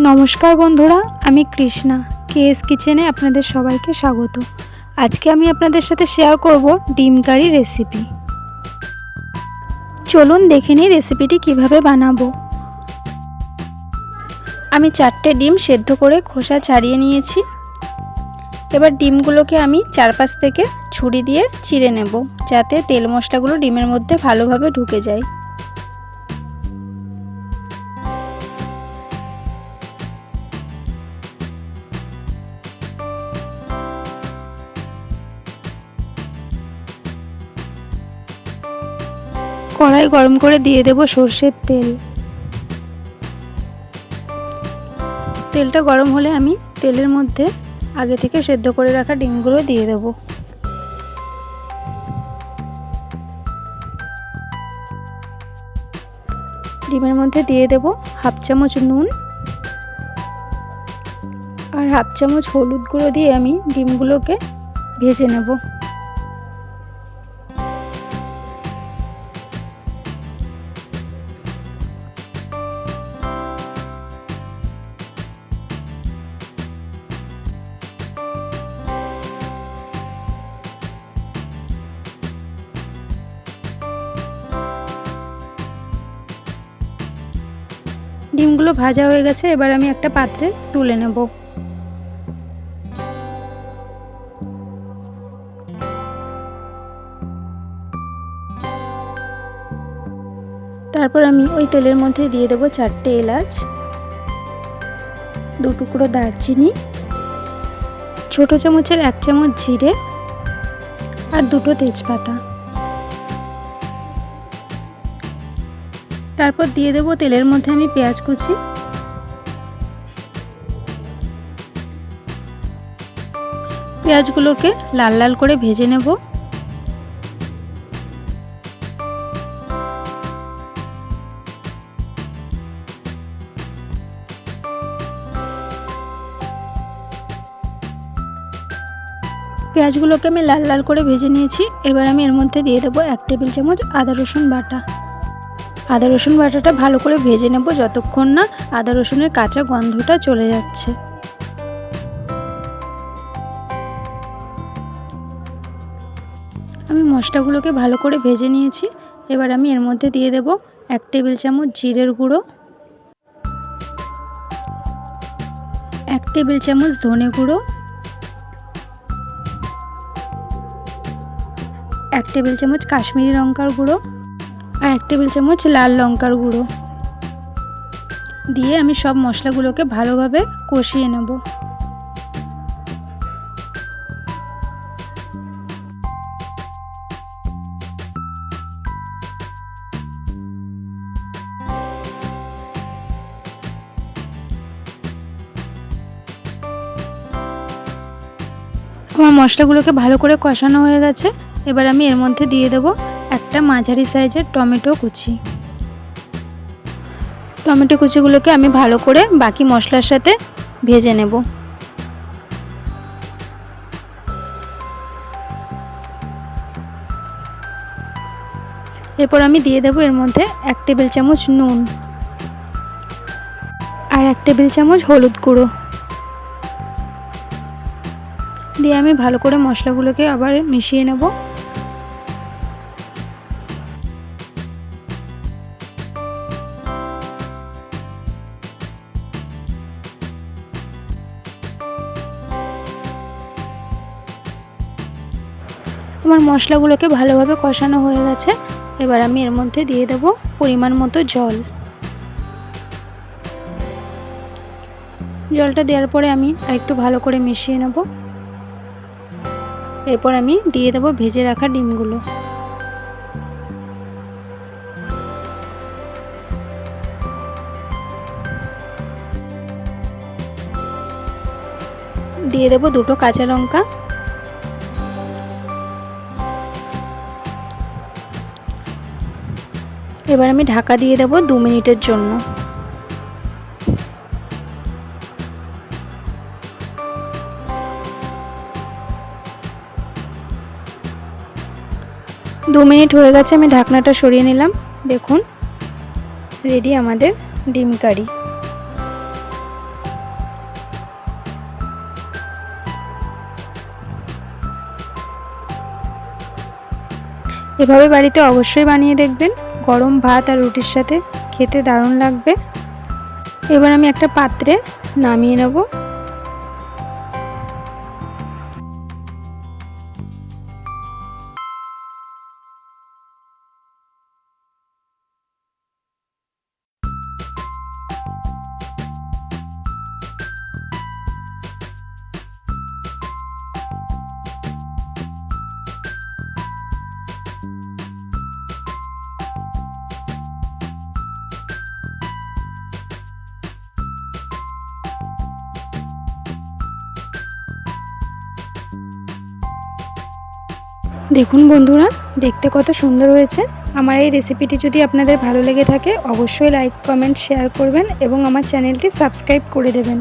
নমস্কার বন্ধুরা, আমি কৃষ্ণা কেএস কিচেনে আপনাদের সবাইকে স্বাগত। আজকে আমি আপনাদের সাথে শেয়ার করব ডিম কারি রেসিপি। চলুন দেখে নিই রেসিপিটি কিভাবে বানাবো। আমি 4টে ডিম সেদ্ধ করে খোসা ছাড়িয়ে নিয়েছি। এবার ডিমগুলোকে আমি চারপাশ থেকে ছুরি দিয়ে চিড়ে নেব, যাতে তেল মশলাগুলো ডিমের মধ্যে ভালোভাবে ঢুকে যায়। কড়াই গরম করে দিয়ে দেব সরষের তেল। তেলটা গরম হলে আমি তেলের মধ্যে আগে থেকে সেদ্ধ করে রাখা ডিমগুলো দিয়ে দেব। ডিমের মধ্যে দিয়ে দেব হাফ চামচ নুন আর হাফ চামচ হলুদ গুঁড়ো দিয়ে আমি ডিমগুলোকে ভেজে নেব। ডিমগুলো ভাজা হয়ে গেছে, এবার আমি একটা পাত্রে তুলে নেব। তারপর আমি ওই তেলের মধ্যে দিয়ে দেব 4টে এলাচ, 2 টুকরো দারচিনি, ছোট চামচের 1 চামচ জিরে আর 2টো তেজপাতা। তারপর দিয়ে দেব তেলের মধ্যে আমি পেঁয়াজ কুচি, পেঁয়াজগুলোকে লাল লাল করে ভেজে নেব। পেঁয়াজগুলোকে আমি লাল লাল করে ভেজে নিয়েছি। এবার আমি এর মধ্যে দিয়ে দেব 1 টেবিল চামচ আদা রসুন বাটা। আদা রসুন বাটাটা ভালো করে ভেজে নেব যতক্ষণ না আদা রসুনের কাঁচা গন্ধটা চলে যাচ্ছে। আমি মশলাগুলোকে ভালো করে ভেজে নিয়েছি। এবার আমি এর মধ্যে দিয়ে দেব 1 টেবিল চামচ জিরের গুঁড়ো, 1 টেবিল চামচ ধনে গুঁড়ো, 1 টেবিল চামচ কাশ্মীরি লঙ্কার গুঁড়ো আর 1 টেবিল চামচ লাল লঙ্কার গুঁড়ো দিয়ে আমি সব মশলাগুলোকে ভালোভাবে কষিয়ে নেব। আমার মশলাগুলোকে ভালো করে কষানো হয়ে গেছে। এবার আমি এর মধ্যে দিয়ে দেব একটা মাঝারি সাইজের টমেটো কুচি। টমেটো কুচিগুলোকে আমি ভালো করে বাকি মশলার সাথে ভেজে নেব। এরপর আমি দিয়ে দেব এর মধ্যে 1 টেবিল চামচ নুন আর 1 টেবিল চামচ হলুদ গুঁড়ো দিয়ে আমি ভালো করে মশলাগুলোকে আবার মিশিয়ে নেব। আমার মশলাগুলোকে ভালোভাবে কষানো হয়ে গেছে। এবার আমি এর মধ্যে দিয়ে দেব পরিমাণ মতো জল। জলটা দেওয়ার পরে আমি আরেকটু ভালো করে মিশিয়ে নেব। এরপর আমি দিয়ে দেব ভেজে রাখা ডিমগুলো। দিয়ে দেব 2টো কাঁচা লঙ্কা। এবার আমি ঢাকা দিয়ে দেব 2 মিনিটের জন্য। 2 মিনিট হয়ে গেছে, আমি ঢাকনাটা সরিয়ে নিলাম। দেখুন রেডি আমাদের ডিম কারি। এভাবে বাড়িতে অবশ্যই বানিয়ে দেখবেন, গরম ভাত আর রুটির সাথে খেতে দারুণ লাগবে। এবার আমি একটা পাত্রে নামিয়ে নেব। দেখুন বন্ধুরা, দেখতে কত সুন্দর হয়েছে। আমার এই রেসিপিটি যদি আপনাদের ভালো লেগে থাকে অবশ্যই লাইক, কমেন্ট, শেয়ার করবেন এবং আমার চ্যানেলটি সাবস্ক্রাইব করে দেবেন।